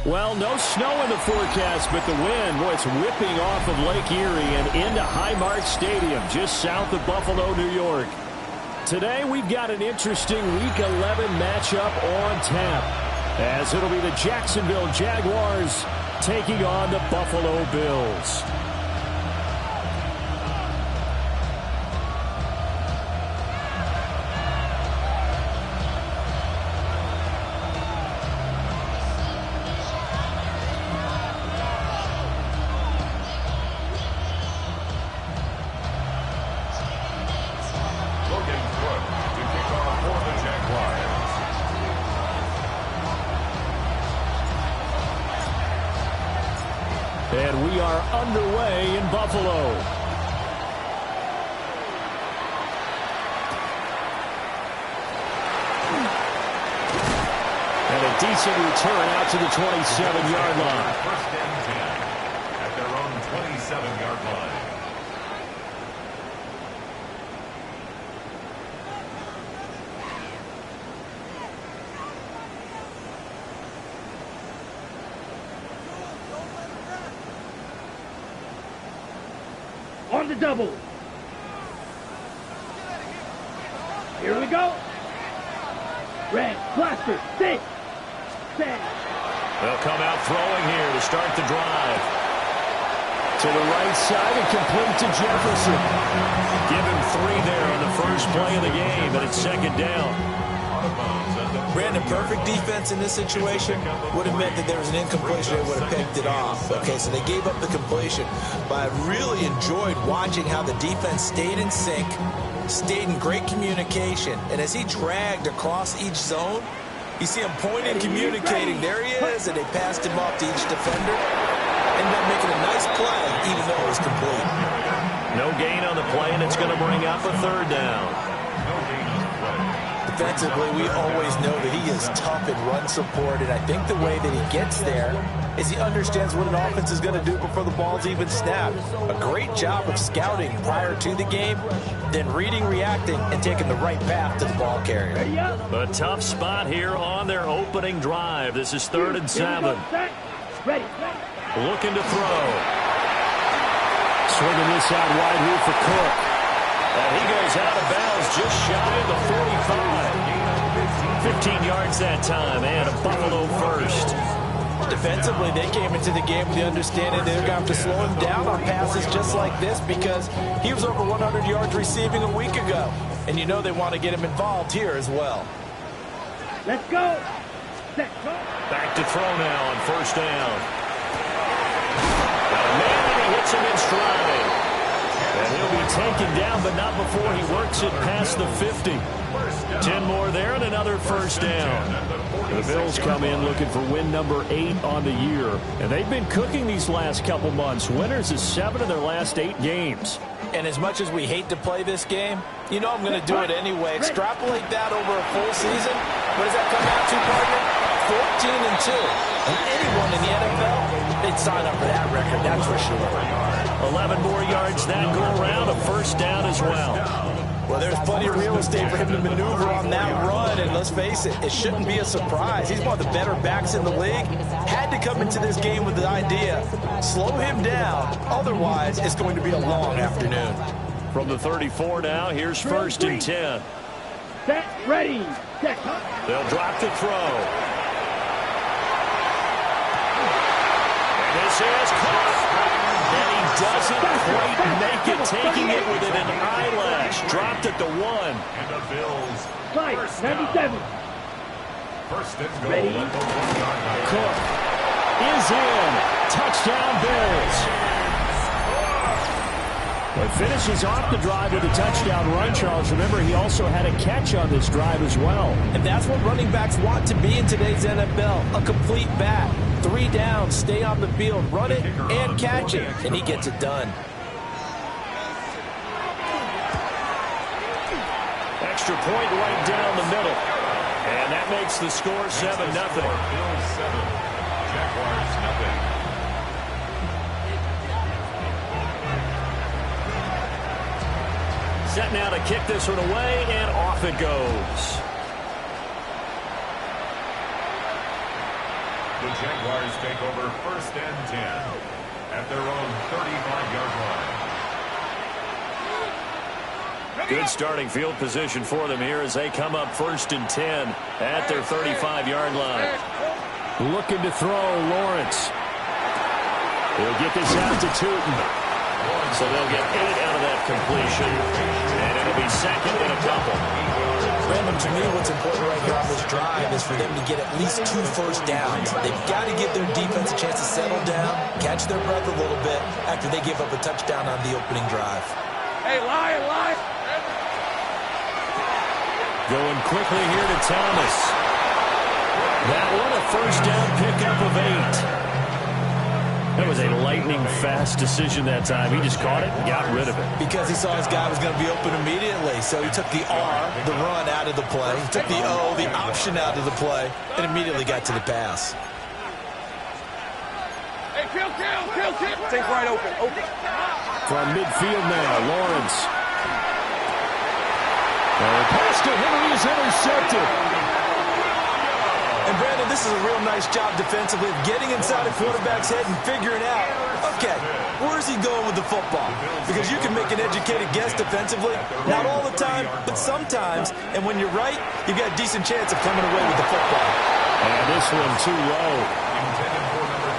Well, no snow in the forecast, but the wind, boy, it's whipping off of Lake Erie and into Highmark Stadium, just south of Buffalo, New York. Today, we've got an interesting Week 11 matchup on tap, as it'll be the Jacksonville Jaguars taking on the Buffalo Bills. And we are underway in Buffalo. And a decent return out to the 27-yard line. First and 10 at their own 27-yard line. On the double. Here we go. Red, blaster, six. They'll come out throwing here to start the drive. To the right side and complete to Jefferson. Give him 3 there on the first play of the game, and it's second down. Brandon, perfect defense in this situation would have meant that there was an incompletion. They would have picked it off. Okay, so they gave up the completion. But I really enjoyed watching how the defense stayed in sync, stayed in great communication. And as he dragged across each zone, you see him pointing, communicating. There he is, and they passed him off to each defender. Ended up making a nice play, even though it was complete. No gain on the play, and it's going to bring up a third down. Defensively, we always know that he is tough in run support, and I think the way that he gets there is he understands what an offense is going to do before the ball's even snapped. A great job of scouting prior to the game, then reading, reacting, and taking the right path to the ball carrier. A tough spot here on their opening drive. This is 3rd and 7. Looking to throw. Swinging this out wide here for Cook. And he goes out of bounds just shy of the 45. 15 yards that time, and a Buffalo first. Defensively, they came into the game with the understanding they're going to have to slow him down on passes just like this because he was over 100 yards receiving a week ago. And you know they want to get him involved here as well. Let's go. Back to throw now on first down. Got a man, and he hits him in stride. And he'll be taken down, but not before he works it past the 50. 10 more there and another first down. The Bills come in looking for win number 8 on the year. And they've been cooking these last couple months. Winners is 7 of their last 8 games. And as much as we hate to play this game, you know I'm going to do it anyway. Extrapolate that over a full season. What does that come out to, partner? 14-2. And anyone in the NFL, they'd sign up for that record, that's for sure. 11 more yards that go around, a first down as well. Well, there's plenty of real estate for him to maneuver on that run, and let's face it, it shouldn't be a surprise. He's one of the better backs in the league. Had to come into this game with the idea, slow him down, otherwise it's going to be a long afternoon. From the 34 now, here's 1st and 10. Set, ready, set. They'll drop the throw. This is caught. And he doesn't quite make it, taking it within an eyelash. Dropped at the 1. And the Bills. 97. First and goal. Ready. Cook is in. Touchdown, Bills. Well, finishes off the drive with a touchdown run, Charles. Remember, he also had a catch on this drive as well. And that's what running backs want to be in today's NFL, a complete back. 3 downs, stay on the field, run it, and catch it, and he gets it done. Extra point right down the middle. And that makes the score 7-0. Bills 7, Jaguars nothing. Set now to kick this one away, and off it goes. The Jaguars take over 1st and 10 at their own 35-yard line. Good starting field position for them here as they come up 1st and 10 at their 35-yard line. Looking to throw, Lawrence. He'll get this out to Tootin. So they'll get 8 out of that completion, and it'll be 2nd and a couple. Brandon, to me, what's important right here on this drive is for them to get at least 2 first downs. They've got to give their defense a chance to settle down, catch their breath a little bit after they give up a touchdown on the opening drive. Hey, Lion. Going quickly here to Thomas. That one, a first down pickup of 8. That was a lightning-fast decision that time. He just caught it and got rid of it. Because he saw his guy was going to be open immediately. So he took the R, the run, out of the play. He took the O, the option, out of the play, and immediately got to the pass. Hey, kill. Take right open. From midfield now, Lawrence. The pass to Henry is intercepted. And Brandon, this is a real nice job defensively of getting inside a quarterback's head and figuring out, okay, where's he going with the football? Because you can make an educated guess defensively, not all the time, but sometimes. And when you're right, you've got a decent chance of coming away with the football. And this one too low.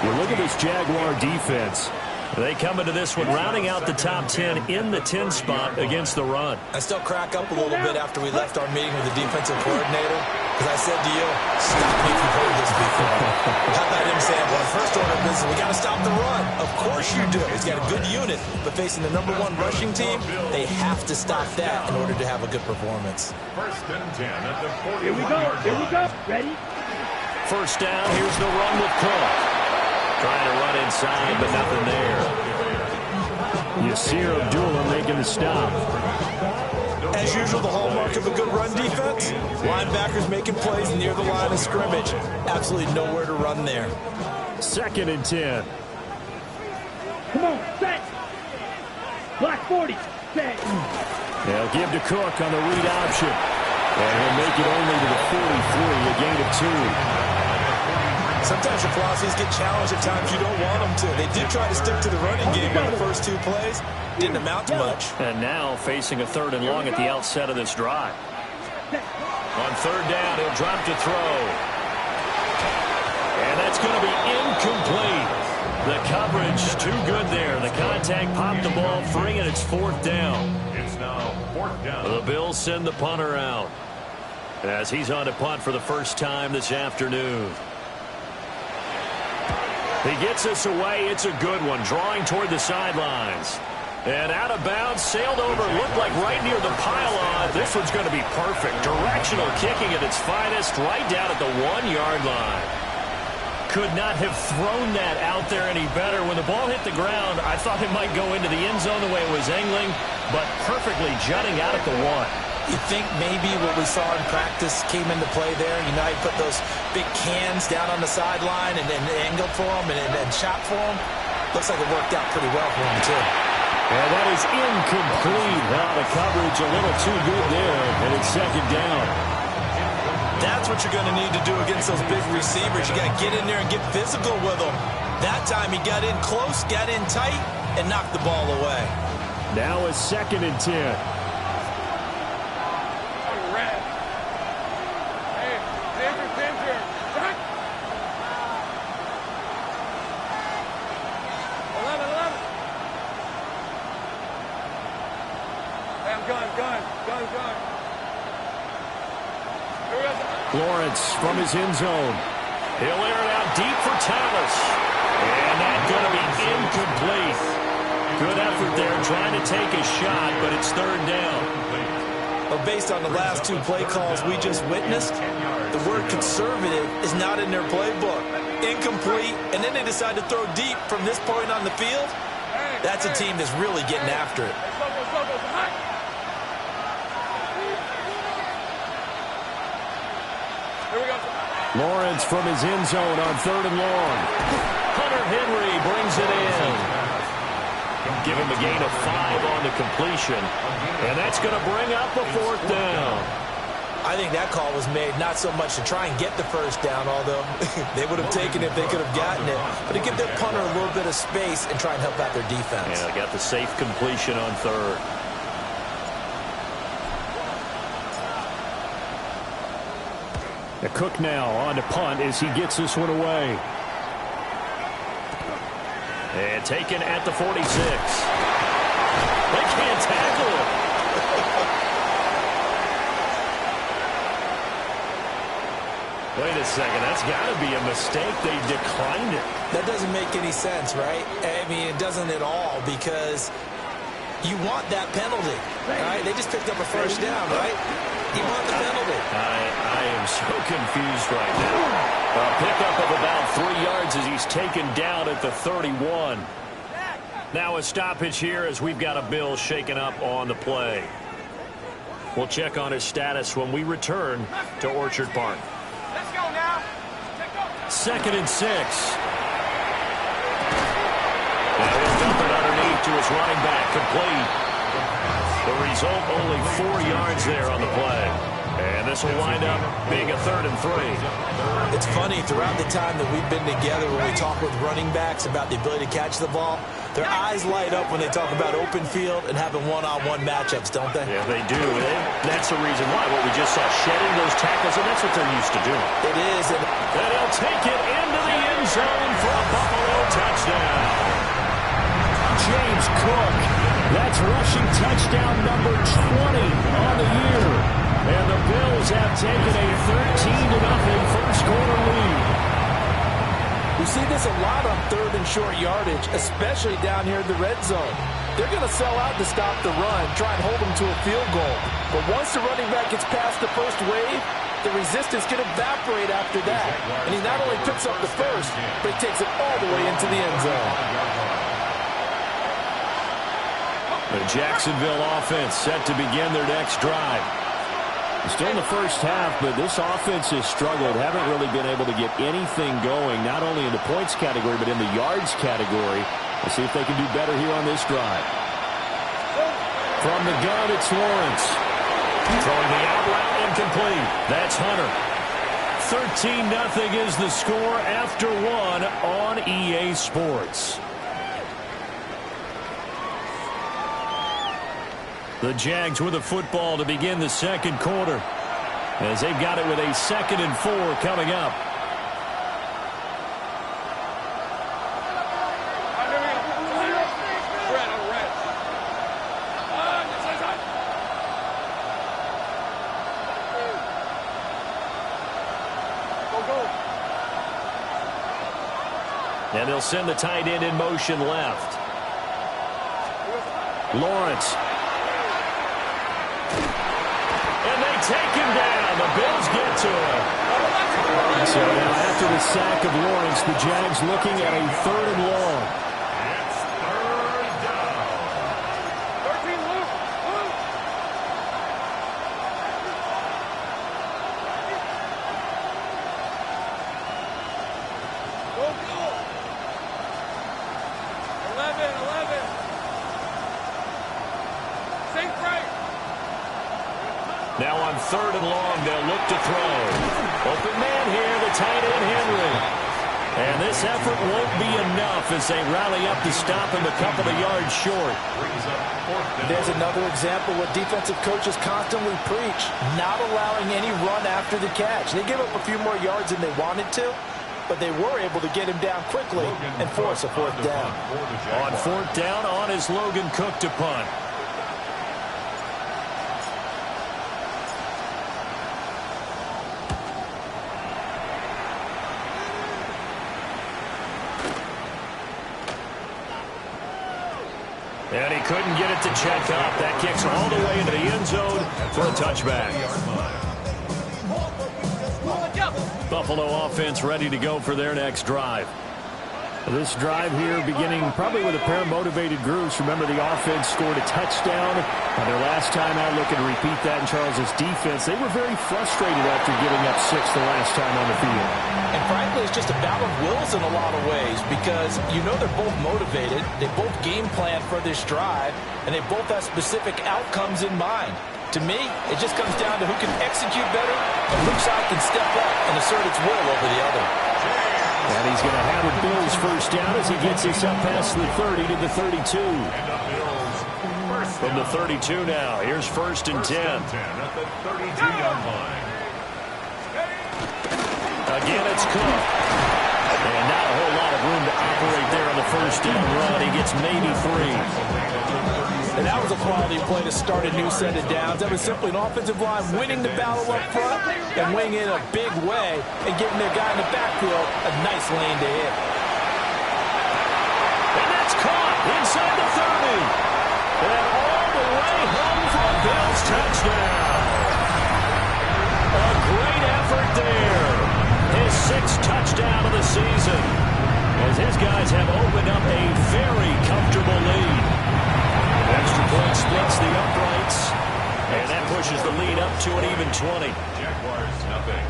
You look at this Jaguar defense. They come into this one rounding out the top 10 in the 10 spot against the run. I still crack up a little bit after we left our meeting with the defensive coordinator, because I said to you, stop me if you've heard this before. How about him saying, well, first order of business, we got to stop the run. Of course you do. He's got a good unit, but facing the #1 rushing team, they have to stop that in order to have a good performance. 1st and 10 at the 40-yard line. Here we go. Ready? First down, here's the run with Cook. Trying to run inside, but nothing there. Yasir Abdullah making the stop. As usual, the hallmark of a good run defense, linebackers making plays near the line of scrimmage. Absolutely nowhere to run there. 2nd and 10. Come on, set. Black 40, set. They'll give to Cook on the read option. And he'll make it only to the 43, a gain of 2. Sometimes your philosophies get challenged at times you don't want them to. They did try to stick to the running game on the first 2 plays. Didn't amount to much. And now facing a 3rd and long at the outset of this drive. On 3rd down, he'll drop to throw. And that's going to be incomplete. The coverage too good there. The contact popped the ball free, and it's 4th down. It's now 4th down. The Bills send the punter out as he's on to punt for the first time this afternoon. He gets us away. It's a good one. Drawing toward the sidelines. And out of bounds, sailed over, looked like right near the pylon. This one's going to be perfect. Directional kicking at its finest, right down at the 1-yard line. Could not have thrown that out there any better. When the ball hit the ground, I thought it might go into the end zone the way it was angling, but perfectly jutting out at the 1. You think maybe what we saw in practice came into play there? You know, he put those big cans down on the sideline and angled for them and shot for them. Looks like it worked out pretty well for him, too. And that is incomplete. Well, the coverage a little too good there, and it's 2nd down. That's what you're going to need to do against those big receivers. You got to get in there and get physical with them. That time he got in close, got in tight, and knocked the ball away. Now it's 2nd and 10. Lawrence from his end zone. He'll air it out deep for Thomas. And that's going to be incomplete. Good effort there trying to take a shot, but it's 3rd down. Well, based on the last 2 play calls we just witnessed, the word conservative is not in their playbook. Incomplete, and then they decide to throw deep from this point on the field. That's a team that's really getting after it. Lawrence from his end zone on 3rd and long. Hunter Henry brings it in. Give him a gain of 5 on the completion. And that's going to bring up a 4th down. I think that call was made not so much to try and get the first down, although they would have taken it if they could have gotten it, but to give their punter a little bit of space and try and help out their defense. Yeah, they got the safe completion on third. The Cook now on to punt as he gets this one away. And taken at the 46. They can't tackle it. Wait a second, that's got to be a mistake. They declined it. That doesn't make any sense, right? I mean, it doesn't at all, because you want that penalty, right? They just picked up a first down, right? You want the penalty. I am so confused right now. A pickup of about 3 yards as he's taken down at the 31. Now a stoppage here as we've got a Bill shaken up on the play. We'll check on his status when we return to Orchard Park. Let's go now. 2nd and 6. And he'll dump it underneath to his running back, complete. The result, only 4 yards there on the play. And this will wind up being a 3rd and 3. It's funny, throughout the time that we've been together, when we talk with running backs about the ability to catch the ball, their eyes light up when they talk about open field and having one-on-one matchups, don't they? Yeah, they do. That's the reason why. What we just saw, shedding those tackles, and that's what they're used to doing. It is. And he'll take it into the end zone for a Buffalo touchdown. James Cook. That's rushing touchdown number 20 on the year. And the Bills have taken a 13-0 first-quarter lead. We see this a lot on 3rd and short yardage, especially down here in the red zone. They're going to sell out to stop the run, try and hold them to a field goal. But once the running back gets past the first wave, the resistance can evaporate after that. And he not only picks up the first, but he takes it all the way into the end zone. The Jacksonville offense set to begin their next drive. Still in the first half, but this offense has struggled. Haven't really been able to get anything going, not only in the points category, but in the yards category. Let's see if they can do better here on this drive. From the gun, it's Lawrence. Throwing the out route incomplete. That's Hunter. 13-0 is the score after 1 on EA Sports. The Jags with the football to begin the second quarter, as they've got it with a 2nd and 4 coming up. And they'll send the tight end in motion left. Lawrence. And they take him down. The Bills get to him. So now after the sack of Lawrence, the Jags looking at a 3rd and long. It's 3rd down. 13, Luke. Go, go. 11. Safe right. Now on 3rd and long, they'll look to throw. Open man here, the tight end Henry. And this effort won't be enough as they rally up to stop him a couple of yards short. There's another example what defensive coaches constantly preach, not allowing any run after the catch. They gave up a few more yards than they wanted to, but they were able to get him down quickly and force a 4th down. On 4th down, on is Logan Cook to punt. And he couldn't get it to check up. That kicks all the way into the end zone for a touchback. Buffalo offense ready to go for their next drive. This drive here beginning probably with a pair of motivated groups. Remember, the offense scored a touchdown on their last time out. Looking to repeat that in Charles's defense. They were very frustrated after giving up 6 the last time on the field. And frankly, it's just a battle of wills in a lot of ways, because you know they're both motivated. They both game plan for this drive, and they both have specific outcomes in mind. To me, it just comes down to who can execute better and which side can step up and assert its will over the other. And he's going to have a Bills first down as he gets us up past the 30 to the 32. From the 32 now, here's 1st and 10. At the 32-yard line. Again, it's Cook. And not a whole lot of room to operate there on the first down run. He gets maybe 3. And that was a quality play to start a new set of downs. That was simply an offensive line winning the battle up front and winning in a big way and giving their guy in the backfield a nice lane to hit. And that's caught inside the 30. And all the way home for a Bills touchdown. A great effort there. His 6th touchdown of the season. As his guys have opened up a very comfortable lead. Extra point splits the uprights. And that pushes the lead up to an even 20. Jaguars, nothing.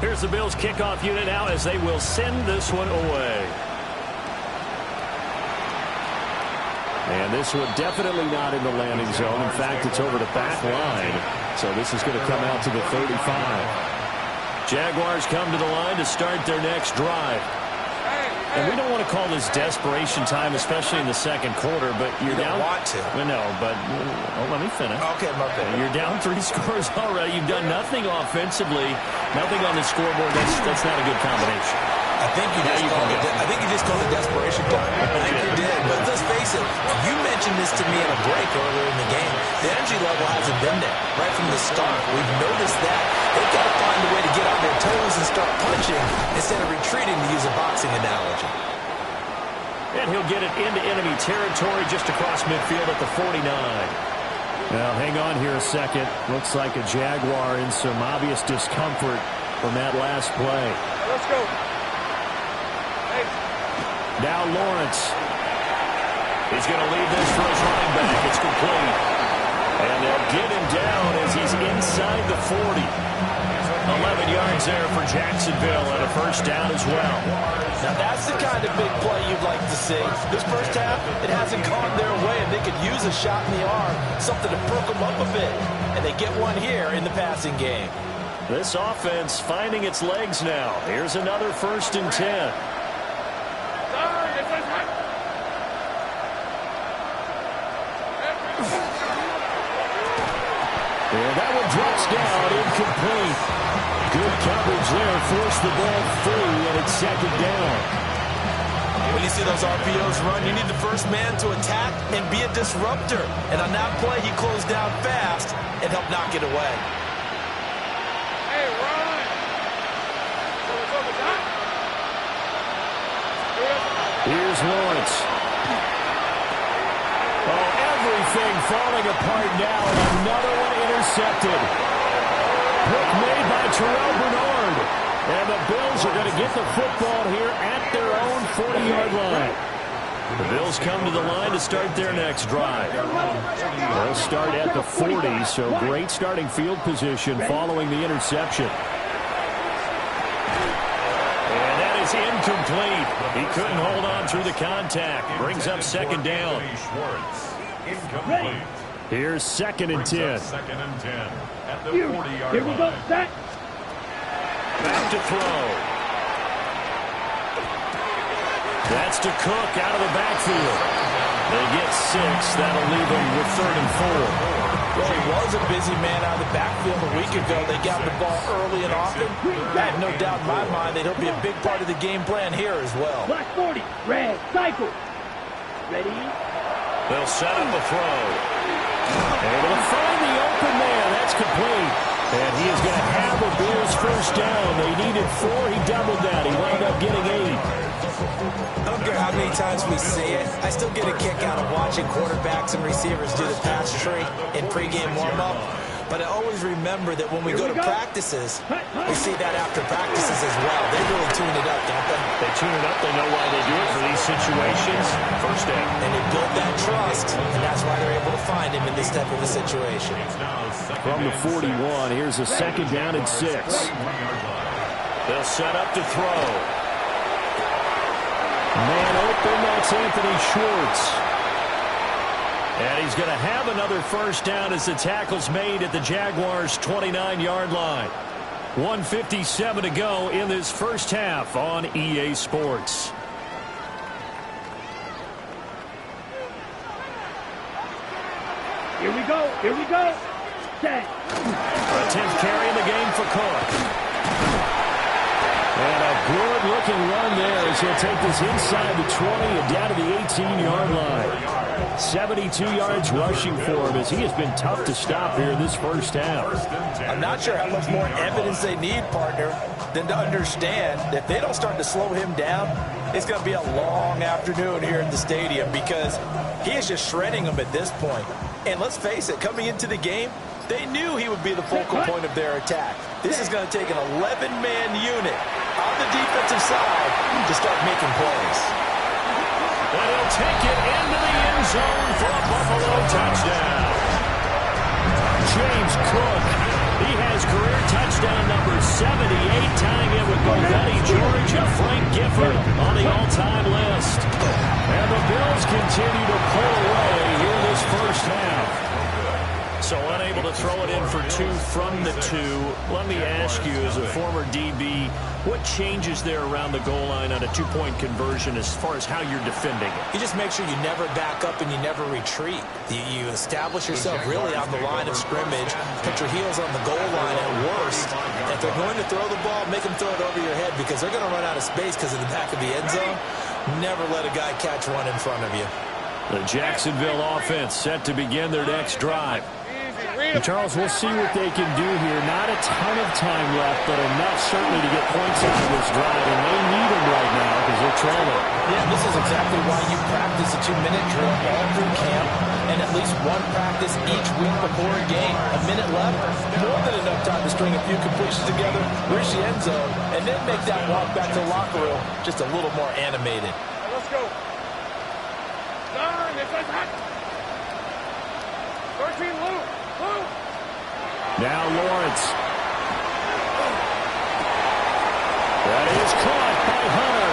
Here's the Bills kickoff unit now as they will send this one away. And this one definitely not in the landing zone. In fact, it's over the back line. So this is going to come out to the 35. Jaguars come to the line to start their next drive. And we don't want to call this desperation time, especially in the second quarter, but you're down. You don't want to. Well, no, but let me finish. Okay, my bad. You're down 3 scores already. You've done nothing offensively, nothing on the scoreboard. That's not a good combination. I think you just called it desperation time. I think you did. But let's face it, you mentioned this to me in a break earlier in the game. The energy level hasn't been there right from the start. We've noticed that. They've got to find a way to get on their toes and start punching instead of retreating, to use a boxing analogy. And he'll get it into enemy territory just across midfield at the 49. Now, hang on here a second. Looks like a Jaguar in some obvious discomfort from that last play. Let's go. Now Lawrence. He's going to leave this for his running back. It's complete. And they'll get him down as he's inside the 40. 11 yards there for Jacksonville and a first down as well. Now that's the kind of big play you'd like to see. This first half, it hasn't gone their way, and they could use a shot in the arm, something to perk them up a bit. And they get one here in the passing game. This offense finding its legs now. Here's another 1st and 10. And that one drops down, incomplete. Good coverage there, forced the ball through, and it's 2nd down. When you see those RPOs run, you need the first man to attack and be a disruptor. And on that play, he closed down fast and helped knock it away. Hey, run! Here's Lawrence. Oh, everything falling apart now, and another one intercepted. Pick made by Terrell Bernard. And the Bills are going to get the football here at their own 40-yard line. The Bills come to the line to start their next drive. They'll start at the 40, so great starting field position following the interception. And that is incomplete. He couldn't hold on through the contact. Brings up 2nd down. Incomplete. Here's 2nd and 10. 2nd and 10 at the 40-yard line. Back to throw. That's to Cook out of the backfield. They get 6. That'll leave them with 3rd and 4. Well, he was a busy man out of the backfield a week ago. They got the ball early and often. I have no doubt in my mind that he'll be a big part of the game plan here as well. Black 40, red, cycle. Ready? They'll set up a throw. Able to find the open man. That's complete. And he is going to have a Bills first down. They needed 4. He doubled that. He wound up getting 8. I don't care how many times we see it. I still get a kick out of watching quarterbacks and receivers do the pass tree in pregame warm-up. But I always remember that when we go to practices, we see that after practices as well. They really tune it up, don't they? They tune it up. They know why they do it for these situations. First down. And they build that trust, and that's why they're able to find him in this type of a situation. From the 41, here's a 2nd down and 6. They'll set up to throw. Man open, that's Anthony Schwartz. And he's going to have another first down as the tackle's made at the Jaguars' 29-yard line. 1:57 to go in this first half on EA Sports. Here we go. Here we go. Set. A 10th carry in the game for Cook. And a good-looking run there as he'll take this inside the 20 and down to the 18-yard line. 72 yards rushing for him as he has been tough to stop here in this first half. I'm not sure how much more evidence they need, partner, than to understand that if they don't start to slow him down, it's going to be a long afternoon here at the stadium because he is just shredding them at this point. And let's face it, coming into the game, they knew he would be the focal point of their attack. This is going to take an 11-man unit on the defensive side to start making plays. And he'll take it into the end zone for a Buffalo touchdown. James Cook, he has career touchdown number 78, tying it with both Eddie George and Frank Gifford on the all-time list. And the Bills continue to pull away here this first half. So unable to throw it in for two from the two. Let me ask you, as a former DB, what changes there around the goal line on a two-point conversion as far as how you're defending it? You just make sure you never back up and you never retreat. You establish yourself really on the line of scrimmage, put your heels on the goal line at worst. And if they're going to throw the ball, make them throw it over your head because they're going to run out of space because of the back of the end zone. Never let a guy catch one in front of you. The Jacksonville offense set to begin their next drive. And Charles, we'll see what they can do here. Not a ton of time left, but enough certainly to get points out of this drive. And they need them right now because they're trailing. Yeah, this is exactly why you practice a 2-minute drill all through camp and at least one practice each week before a game. A minute left, more than enough time to string a few completions together, reach the end zone, and then make that walk back to the locker room just a little more animated. Let's go. 13, Luke. Now Lawrence. That is caught by Hunter.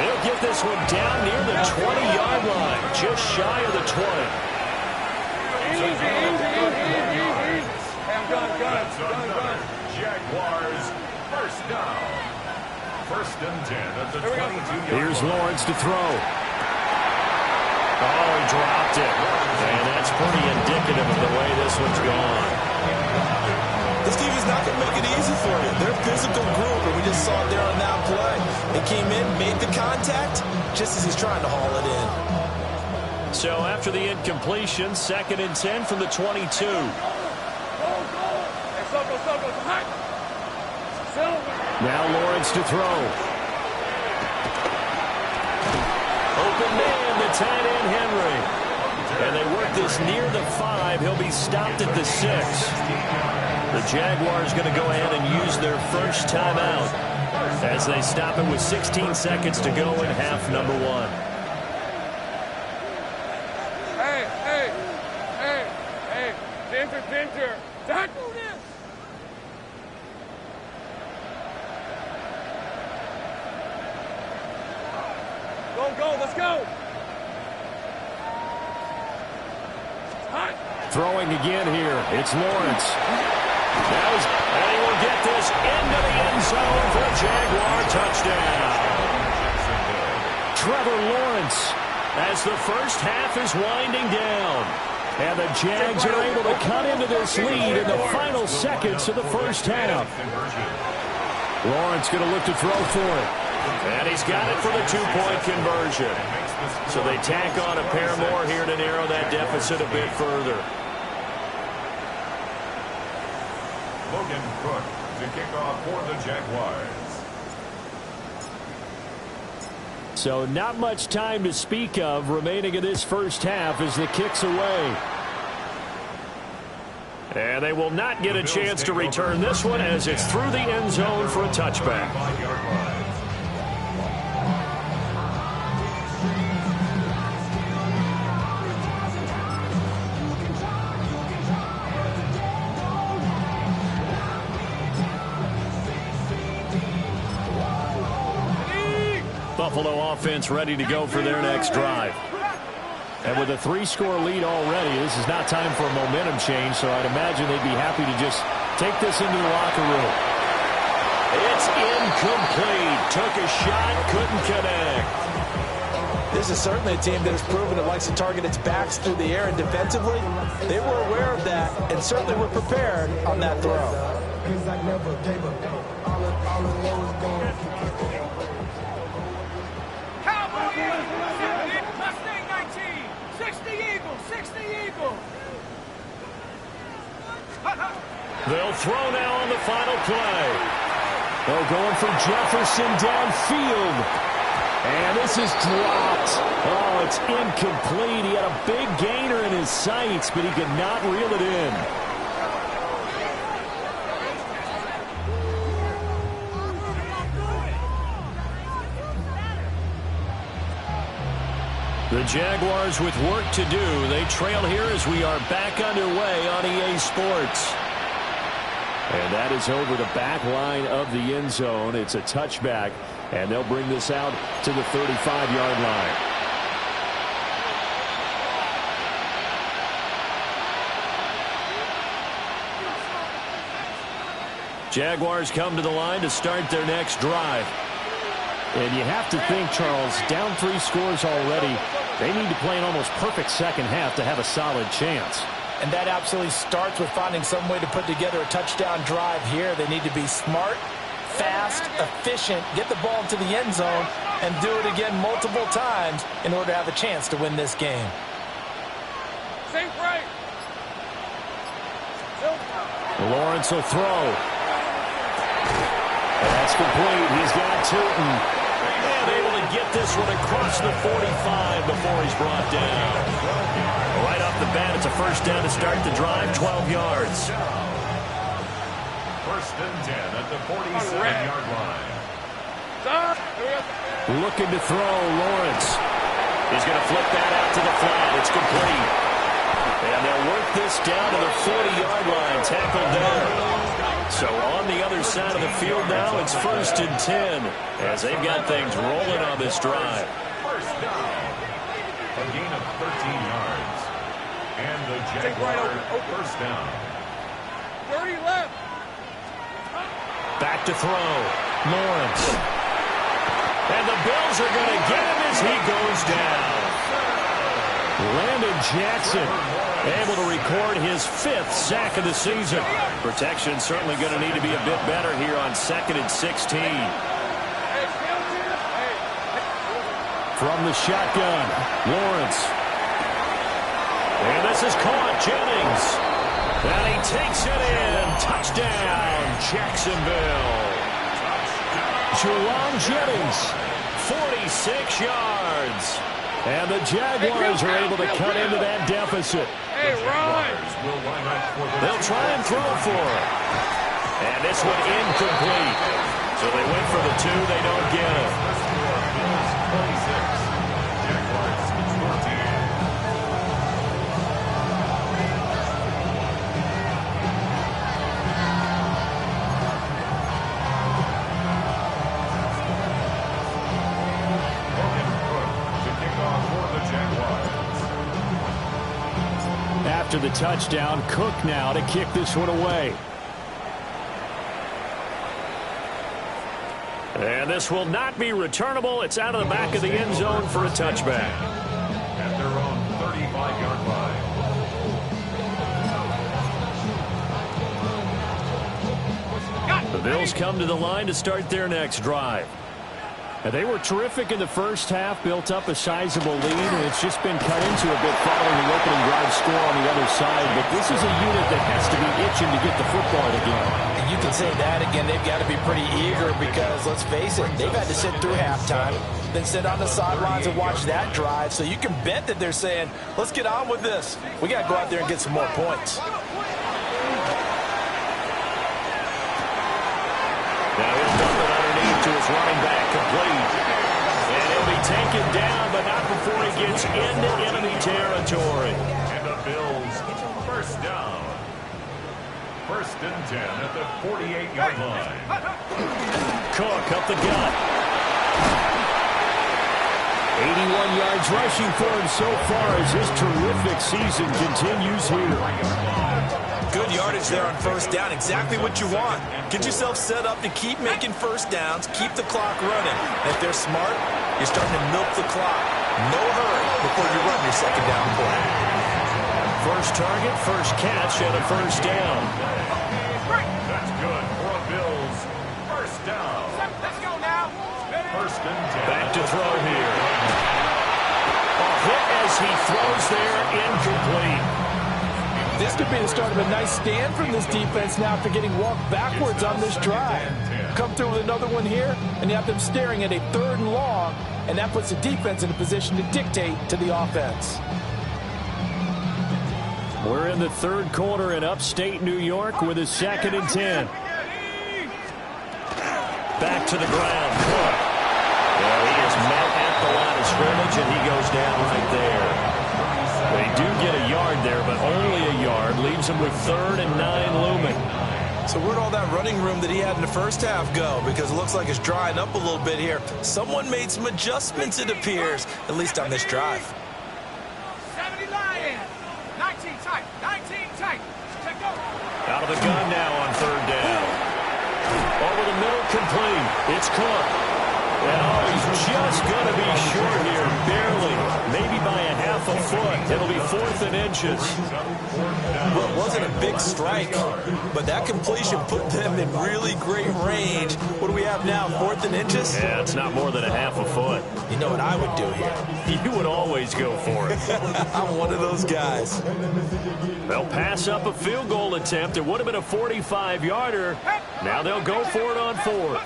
He'll get this one down near the 20-yard line, just shy of the 20. Easy. Gun. Jaguars first down. First and 10 at the 22-yard line. Here's Lawrence to throw. Oh, he dropped it. And that's pretty indicative of the way this one's gone. This team is not going to make it easy for you. They're a physical group, and we just saw it there on that play. They came in, made the contact, just as he's trying to haul it in. So after the incompletion, 2nd and 10 from the 22. Now Lawrence to throw. Open man, the tight end Henry. And they work this near the 5. He'll be stopped at the 6. The Jaguars going to go ahead and use their first timeout as they stop it with 16 seconds to go in half number 1. Hey, Ginger. Tackle this. Go, let's go. Throwing again here. It's Lawrence. And he will get this into the end zone for a Jaguar touchdown. Trevor Lawrence as the first half is winding down. And the Jags are able to cut into this lead in the final seconds of the first half. Lawrence going to look to throw for it. And he's got it for the 2-point conversion. So they tack on a pair more here to narrow that deficit a bit further. Logan Cook to kick off for the Jaguars. So not much time to speak of remaining in this first half as the kick's away. And they will not get a chance to return this one as it's through the end zone for a touchback. Buffalo offense ready to go for their next drive. And with a 3-score lead already, this is not time for a momentum change, so I'd imagine they'd be happy to just take this into the locker room. It's incomplete. Took a shot, couldn't connect. This is certainly a team that has proven it likes to target its backs through the air, and defensively, they were aware of that and certainly were prepared on that throw. Mustang 19, 60 Eagles, 60 Eagles. They'll throw now on the final play. They're going for Jefferson downfield. And this is dropped. Oh, it's incomplete. He had a big gainer in his sights, but he could not reel it in. The Jaguars with work to do. They trail here as we are back underway on EA Sports. And that is over the back line of the end zone. It's a touchback, and they'll bring this out to the 35-yard line. Jaguars come to the line to start their next drive. And you have to think, Charles, down 3 scores already, they need to play an almost perfect second half to have a solid chance. And that absolutely starts with finding some way to put together a touchdown drive here. They need to be smart, fast, efficient, get the ball into the end zone, and do it again multiple times in order to have a chance to win this game. Safe right. Lawrence will throw. That's complete. He's got Tootin. And able to get this one across the 45 before he's brought down. Right off the bat, it's a first down to start the drive, 12 yards. First and 10 at the 47-yard line. Looking to throw, Lawrence. He's going to flip that out to the flat. It's complete. And they'll work this down to the 40-yard line, tackled there. So on the other side of the field now, it's first and 10 as they've got things rolling on this drive. First down. A gain of 13 yards. And the Jaguars first down. 30 left. Back to throw. Lawrence. And the Bills are going to get him as he goes down. Landon Jackson able to record his 5th sack of the season. Protection certainly going to need to be a bit better here on 2nd and 16. From the shotgun, Lawrence. And this is caught, Jennings. And he takes it in. Touchdown, Jacksonville. Juwan Jennings, 46 yards. And the Jaguars are able to cut into that deficit. Hey, Ron. They'll try and throw for it. And this one incomplete. So they went for the 2. They don't get it. Bills 26. Jaguars 14. After the touchdown, Cook now to kick this one away. And this will not be returnable. It's out of the back of the end zone for a touchback. At their own 35-yard line. The Bills come to the line to start their next drive. And they were terrific in the first half, built up a sizable lead, and it's just been cut into a bit following the opening drive score on the other side. But this is a unit that has to be itching to get the football again. And you can say that again. They've got to be pretty eager because, let's face it, they've had to sit through halftime, then sit on the sidelines and watch that drive. So you can bet that they're saying, let's get on with this. We got to go out there and get some more points. Now he'll dump it underneath to his running back, complete. And he'll be taken down, but not before he gets into enemy territory. And the Bills first down. First and 10 at the 48-yard line. Cook up the gut. 81 yards rushing for him so far as his terrific season continues here. Good yardage there on first down. Exactly what you want. Get yourself set up to keep making first downs, keep the clock running. And if they're smart, you're starting to milk the clock. No hurry before you run your second down play. First target, first catch, and a first down. That's good for a Bills. First down. Let's go now. First and 10. Back to throw here. A hit as he throws there, incomplete. This could be the start of a nice stand from this defense now after getting walked backwards on this drive. Come through with another one here, and you have them staring at a 3rd and long, and that puts the defense in a position to dictate to the offense. We're in the 3rd quarter in upstate New York with a 2nd and 10. Back to the ground. Well, he is met at the line of scrimmage, and he goes down right there. They do get a yard there, but only a yard. Leaves him with 3rd and 9 looming. So where'd all that running room that he had in the first half go? Because it looks like it's drying up a little bit here. Someone made some adjustments, it appears, at least on this drive. 70 Lions. 19 tight. 19 tight. Check go. Out of the gun now on 3rd down. Over the middle, complete. It's Cook. And he's just going to be short here, barely. Maybe by a half a foot. It'll be 4th and inches. Well, it wasn't a big strike, but that completion put them in really great range. What do we have now, 4th and inches? Yeah, it's not more than a half a foot. You know what I would do here? You would always go for it. I'm one of those guys. They'll pass up a field goal attempt. It would have been a 45-yarder. Now they'll go for it on 4th.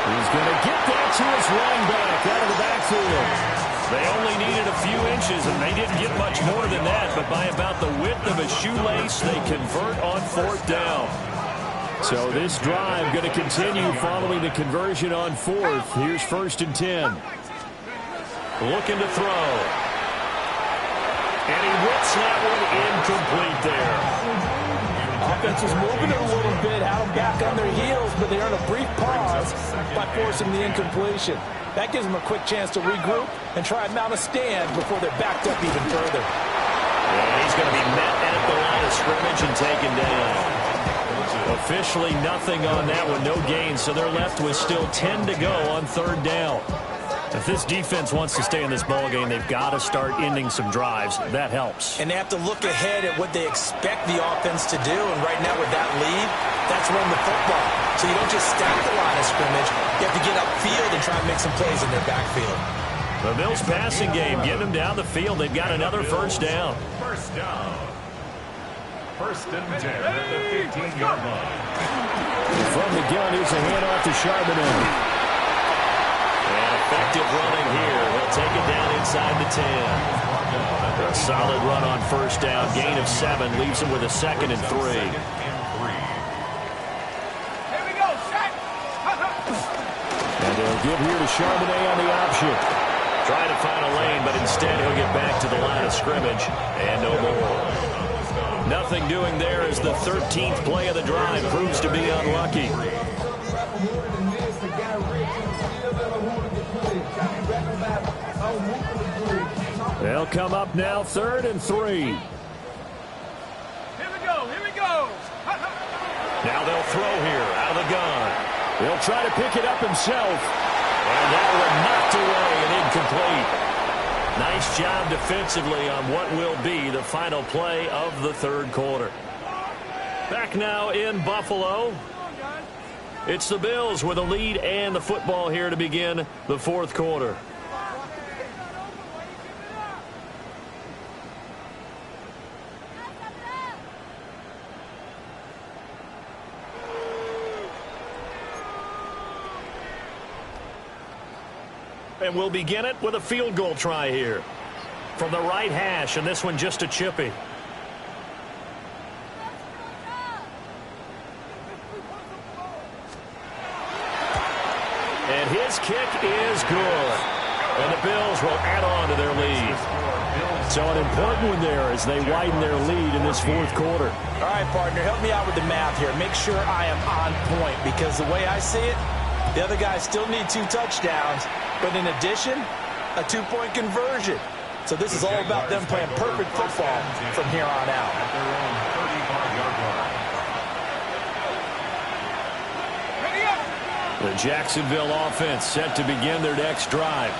He's going to get that to his running back out of the backfield. They only needed a few inches, and they didn't get much more than that. But by about the width of a shoelace, they convert on 4th down. So this drive going to continue following the conversion on 4th. Here's 1st and 10. Looking to throw. And he whips that one incomplete there. Offense was moving it a little bit, had them back on their heels, but they earned a brief pause by forcing the incompletion. That gives them a quick chance to regroup and try and mount a stand before they're backed up even further. And he's going to be met at the line of scrimmage and taken down. Officially nothing on that one, no gain, so they're left with still 10 to go on 3rd down. If this defense wants to stay in this ballgame, they've got to start ending some drives. That helps. And they have to look ahead at what they expect the offense to do. And right now with that lead, that's run the football. So you don't just stack the line of scrimmage. You have to get upfield and try and make some plays in their backfield. The Bills passing game, getting them down the field. They've got another 1st down. First down. 1st and 10 at the 15-yard line. From the gun, here's a handoff to Charbonnet. Effective running here. He'll take it down inside the 10. A solid run on 1st down. Gain of 7. Leaves him with a 2nd and 3. Here we go, set. And they'll give here to Charbonnet on the option. Trying to find a lane, but instead he'll get back to the line of scrimmage. And no more. Nothing doing there as the 13th play of the drive proves to be unlucky. They'll come up now 3rd and 3. Here we go, here we go. Now they'll throw here out of the gun. He'll try to pick it up himself. And that one knocked away and incomplete. Nice job defensively on what will be the final play of the 3rd quarter. Back now in Buffalo. It's the Bills with a lead and the football here to begin the 4th quarter. And we'll begin it with a field goal try here. From the right hash, and this one just a chippy. And his kick is good. And the Bills will add on to their lead. So an important one there as they widen their lead in this 4th quarter. All right, partner, help me out with the math here. Make sure I am on point because the way I see it, The other guys still need 2 touchdowns, but in addition, a 2-point conversion. So this is all about them playing perfect football from here on out. At their own 35-yard line. The Jacksonville offense set to begin their next drive.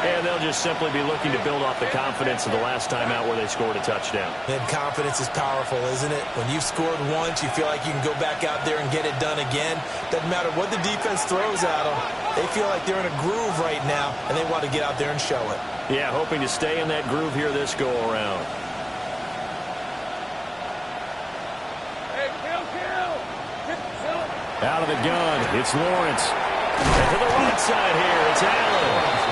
And they'll just simply be looking to build off the confidence of the last time out where they scored a touchdown. And confidence is powerful, isn't it? When you've scored once, you feel like you can go back out there and get it done again. Doesn't matter what the defense throws at them. They feel like they're in a groove right now, and they want to get out there and show it. Yeah, hoping to stay in that groove here this go-around. Out of the gun, it's Lawrence. And to the right side here, it's Allen.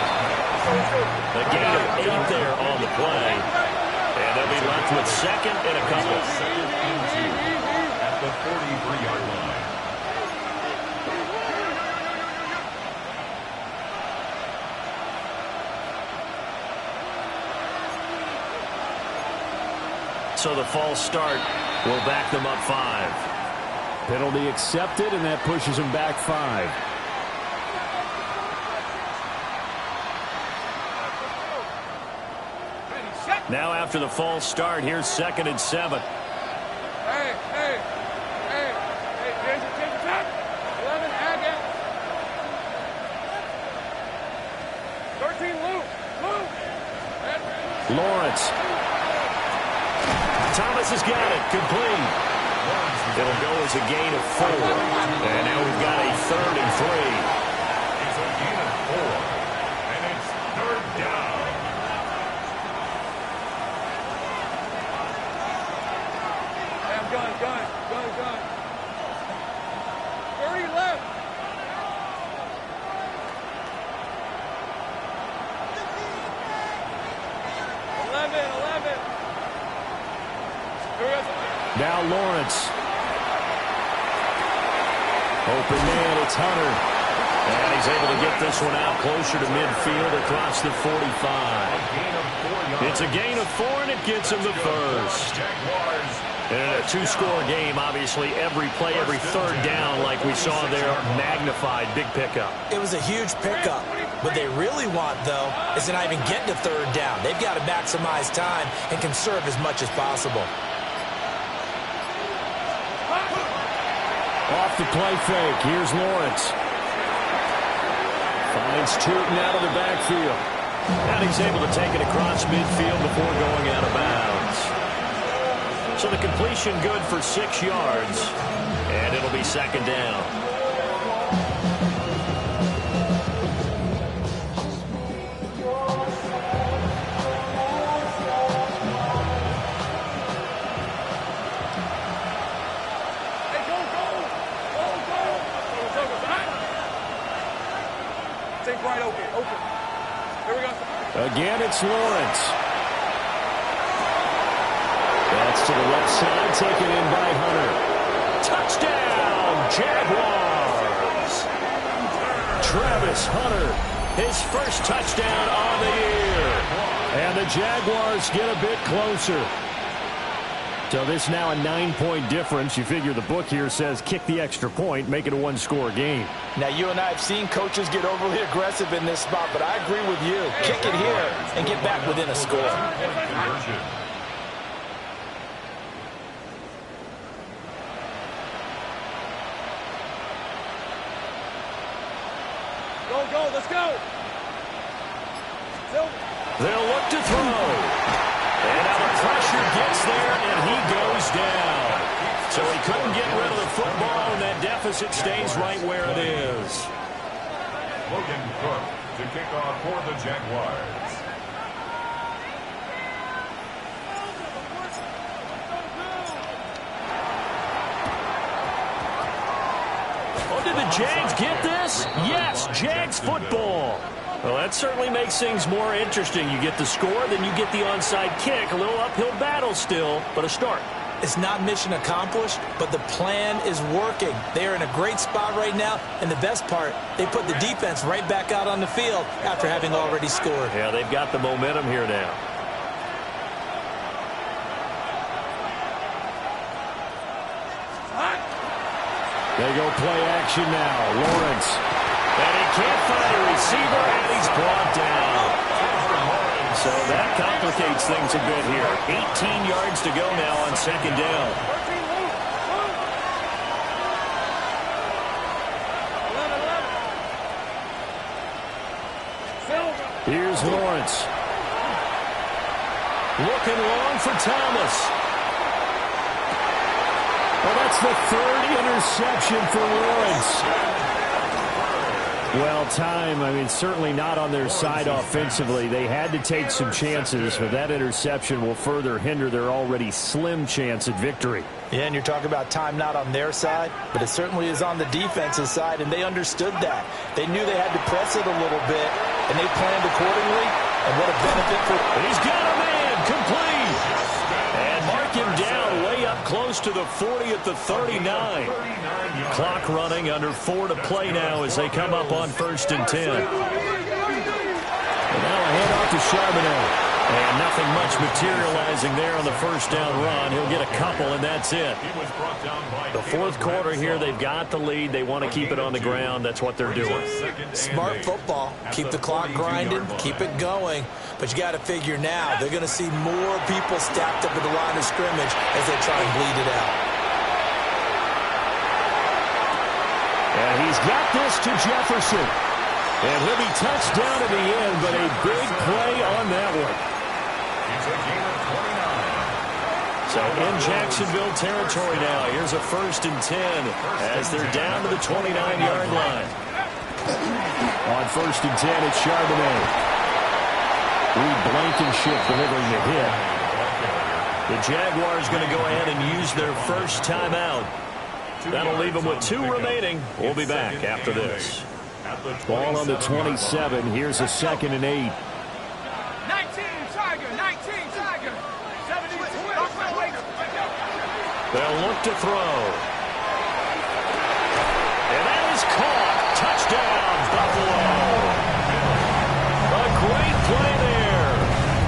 A gain of 8 there on the play. And they'll be left with second and a couple. Second and 2 at the 43-yard line. So the false start will back them up 5. Penalty accepted, and that pushes them back 5. Now after the false start, here's second and 7. Hey, change your back. 11, Agate. 13, Luke. Lawrence. Thomas has got it. Complete. It'll go as a gain of 4. And now we've got a 3rd and 3. It's a gain of 4. And it's 3rd down. Gun. 30 left. Now Lawrence. Open man, it's Hunter. And he's able to get this one out closer to midfield across the 45. It's a gain of 4, and it gets him the first. And a 2-score game, obviously, every play, every 3rd down, like we saw there, magnified, big pickup. It was a huge pickup. What they really want, though, is to not even get to 3rd down. They've got to maximize time and conserve as much as possible. Off the play fake, here's Lawrence. Finds Tootin out of the backfield. And he's able to take it across midfield before going out of bounds. So the completion good for 6 yards. And it'll be second down. Take right open. Here we go. Again, it's Lawrence. That's to the left side, taken in by Hunter. Touchdown, Jaguars! Travis Hunter, his first touchdown on the year. And the Jaguars get a bit closer. So this now a 9-point difference. You figure the book here says kick the extra point, make it a 1-score game. Now, you and I have seen coaches get overly aggressive in this spot, but I agree with you. Kick it here and get back within a score. Go, let's go. They'll look to throw. And now the pressure gets there, and he goes down. So he couldn't get rid of the football, and that deficit stays right where it is. Logan Cook to kick off for the Jaguars. Oh, did the Jags get this? Yes, Jags football. Well, that certainly makes things more interesting. You get the score, then you get the onside kick. A little uphill battle still, but a start. It's not mission accomplished, but the plan is working. They are in a great spot right now, and the best part, they put the defense right back out on the field after having already scored. Yeah, they've got the momentum here now. They go play action now. Lawrence. And he can't find a receiver, and he's brought down. So that complicates things a bit here. 18 yards to go now on second down. Here's Lawrence. Looking long for Thomas. Well, that's the third interception for Lawrence. Well, certainly not on their side offensively. They had to take some chances, but that interception will further hinder their already slim chance at victory. Yeah, and you're talking about time not on their side, but it certainly is on the defensive side, and they understood that. They knew they had to press it a little bit, and they planned accordingly, and what a benefit for... He's got a man, complete! And mark him down way up close to the 40 at the 39. Clock running, under 4 to play now as they come up on 1st and 10. And now a handoff to Charbonnet. And nothing much materializing there on the first down run. He'll get a couple, and that's it. The fourth quarter here, they've got the lead. They want to keep it on the ground. That's what they're doing. Smart football. Keep the clock grinding. Keep it going. But you got to figure now, they're going to see more people stacked up at the line of scrimmage as they try and bleed it out. And he's got this to Jefferson. And he'll be touched down at the end, but a big play on that one. So in Jacksonville territory now. Here's a 1st and 10 as they're down to the 29-yard line. On 1st and 10, it's Charbonnet. Blankenship delivering the hit. The Jaguars going to go ahead and use their first timeout. That'll leave them with 2 remaining. We'll be back after this. Ball on the 27. Here's a 2nd and 8. 19 Tiger, 19 Tiger. 72. They'll look to throw. And that is caught. Touchdown, Buffalo. A great play there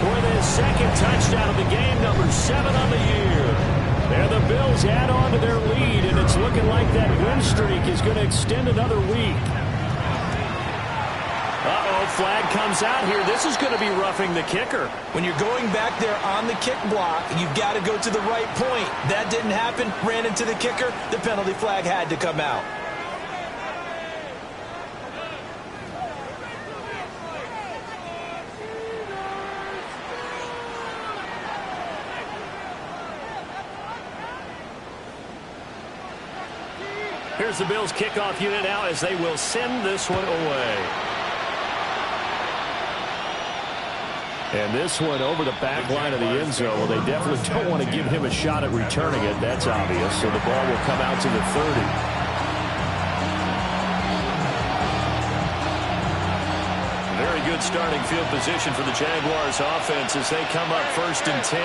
with his 2nd touchdown of the game, number 7 on the year. And the Bills add on to their lead, and it's looking like that win streak is going to extend another week. Uh-oh, flag comes out here. This is going to be roughing the kicker. When you're going back there on the kick block, you've got to go to the right point. That didn't happen. Ran into the kicker. The penalty flag had to come out. Here's the Bills kickoff unit now as they will send this one away. And this one over the back line of the end zone. Well, they definitely don't want to give him a shot at returning it. That's obvious. So the ball will come out to the 30. Very good starting field position for the Jaguars offense as they come up 1st and 10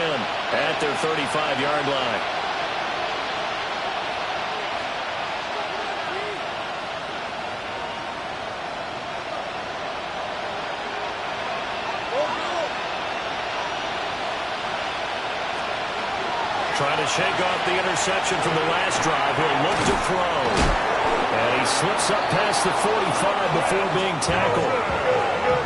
at their 35-yard line. Trying to shake off the interception from the last drive. He'll look to throw. And he slips up past the 45 before being tackled.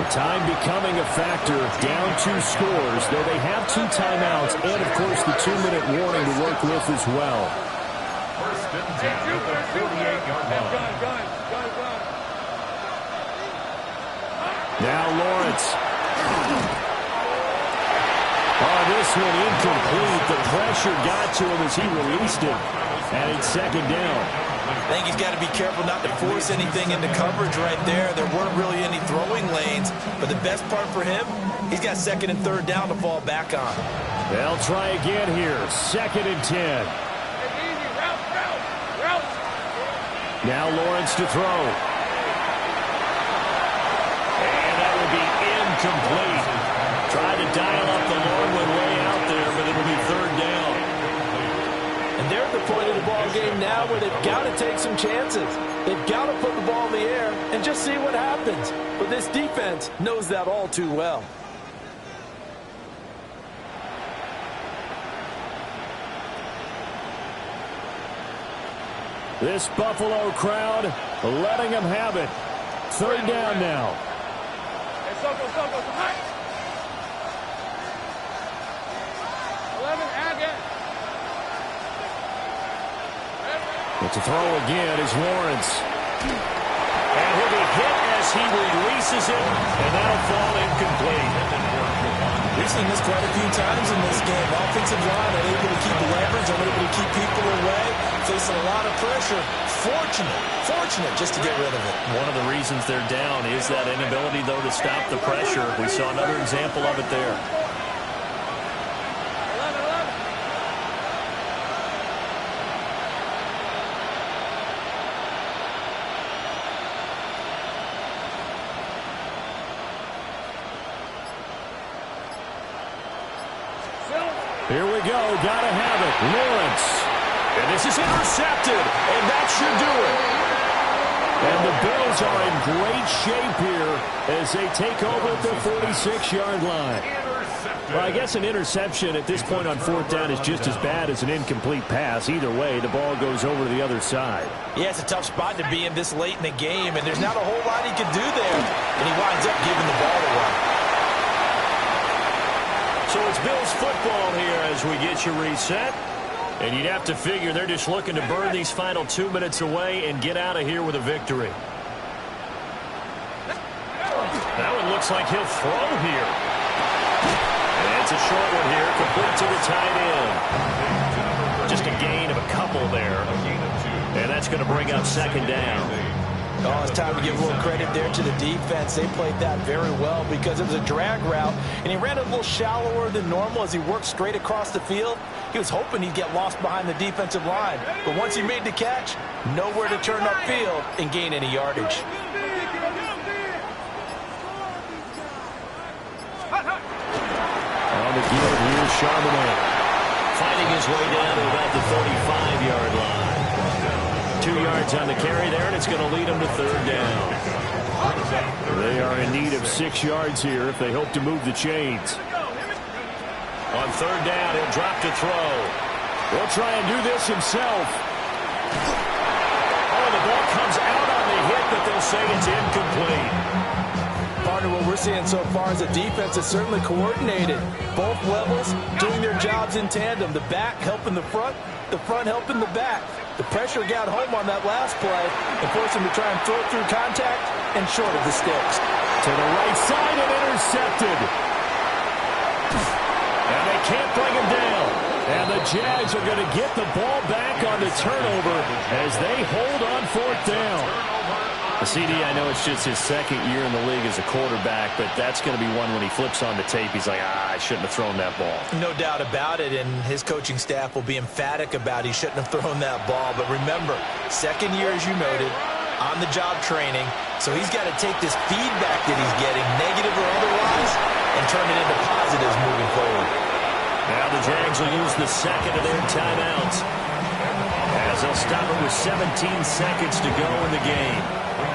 The time becoming a factor. Down 2 scores, though they have 2 timeouts and, of course, the 2-minute warning to work with as well. 1st and 10 at the 48-yard line. Now Lawrence. Oh, this one incomplete. The pressure got to him as he released it. And it's 2nd down. I think he's got to be careful not to force anything into coverage right there. There weren't really any throwing lanes. But the best part for him, he's got 2nd and 3rd down to fall back on. They'll try again here. 2nd and 10. Now Lawrence to throw. And that will be incomplete. Tried to dial up the long one way out there, but it'll be 3rd down. And they're at the point of the ball game now where they've got to take some chances. They've got to put the ball in the air and just see what happens. But this defense knows that all too well. This Buffalo crowd letting them have it. Third down now. But to throw again is Lawrence. And he'll be hit as he releases it, and that'll fall incomplete. We've seen this quite a few times in this game. Offensive line unable to keep leverage, unable to keep people away, facing a lot of pressure. Fortunate just to get rid of it. One of the reasons they're down is that inability, though, to stop the pressure. We saw another example of it there. Here we go. Gotta have it. Lawrence. And this is intercepted. And that should do it. And the Bills are in great shape here as they take over at their 46-yard line. Well, I guess an interception at this point on fourth down is just as bad as an incomplete pass. Either way, the ball goes over to the other side. Yeah, it's a tough spot to be in this late in the game, and there's not a whole lot he can do there. And he winds up giving the ball away. So it's Bills football here as we get you reset. And you'd have to figure they're just looking to burn these final 2 minutes away and get out of here with a victory. That one looks like he'll throw here. And it's a short one here, complete to the tight end. Just a gain of a couple there. And that's going to bring up second down. Oh, it's time to give a little credit there to the defense. They played that very well because it was a drag route, and he ran a little shallower than normal as he worked straight across the field. He was hoping he'd get lost behind the defensive line, but once he made the catch, nowhere to turn upfield and gain any yardage. On the field, here's Charbonnet. Fighting his way down to about the 35-yard line. 2 yards on the carry there, and it's going to lead them to third down. They are in need of 6 yards here if they hope to move the chains. On third down, he'll drop to throw. He'll try and do this himself. Oh, the ball comes out on the hit, but they'll say it's incomplete. Partner, what we're seeing so far is a defense that's certainly coordinated. Both levels doing their jobs in tandem. The back helping the front helping the back. The pressure got home on that last play and forced him to try and throw it through contact and short of the sticks. To the right side and intercepted. And they can't bring him down. And the Jags are going to get the ball back on the turnover as they hold on fourth down. CD, I know it's just his second year in the league as a quarterback, but that's going to be one when he flips on the tape, he's like, I shouldn't have thrown that ball. No doubt about it, and his coaching staff will be emphatic about he shouldn't have thrown that ball. But remember, second year, as you noted, on-the-job training, so he's got to take this feedback that he's getting, negative or otherwise, and turn it into positives moving forward. Now the Jags will use the second of their timeouts as they'll stop it with 17 seconds to go in the game.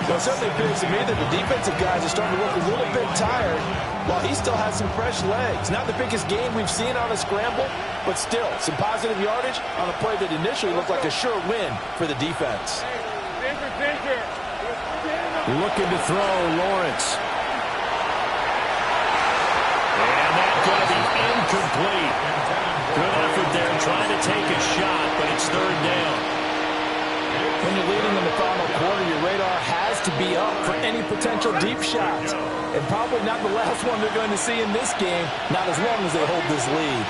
Well, it certainly appears to me that the defensive guys are starting to look a little bit tired while he still has some fresh legs. Not the biggest game we've seen on a scramble, but still some positive yardage on a play that initially looked like a sure win for the defense. Looking to throw, Lawrence. And that's going to be incomplete. Good effort there trying to take a shot, but it's third down. When you're leading in the final quarter, your radar has to be up for any potential deep shots. And probably not the last one they're going to see in this game, not as long as they hold this lead.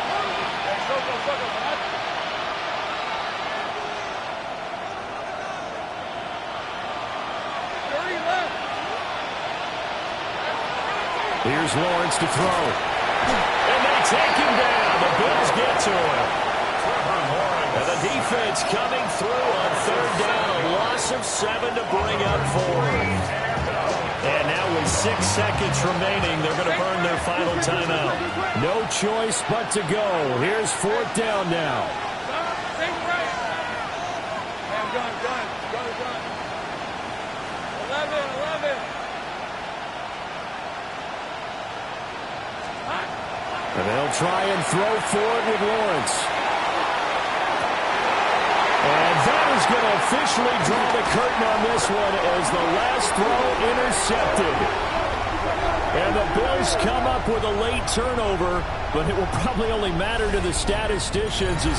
Here's Lawrence to throw. And they take him down. The Bills get to him. And the defense coming through on third down. A loss of 7 to bring up 4. And now with 6 seconds remaining, they're going to burn their final timeout. No choice but to go. Here's fourth down now. And they'll try and throw for it with Lawrence. And that is going to officially draw the curtain on this one as the last throw intercepted. And the Bills come up with a late turnover, but it will probably only matter to the statisticians as